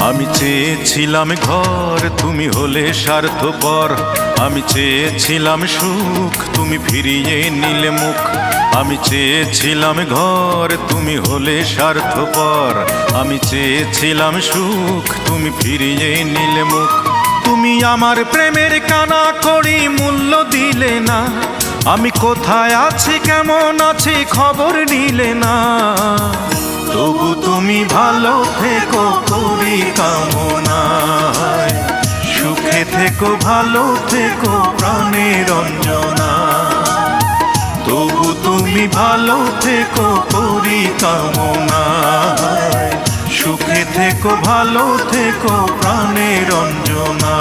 আমি চেয়েছিলাম ঘর, তুমি হলে স্বার্থপর। আমি চেয়েছিলাম সুখ, তুমি ফিরিয়ে নিলে মুখ। আমি চেয়েছিলাম ঘর, তুমি হলে স্বার্থপর। আমি চেয়েছিলাম সুখ, তুমি ফিরিয়ে নিলে মুখ। তুমি আমার প্রেমের কানা করি মূল্য দিলে না। আমি কোথায় আছি কেমন আছি খবর নিলে না। তবু তুমি ভালো থেকো করি কামনায়। সুখে থেকো ভালো থেকো প্রাণের অঞ্জনা। তবু তুমি ভালো থেকো করি কামনায়। সুখে থেকো ভালো থেকো প্রাণের অঞ্জনা।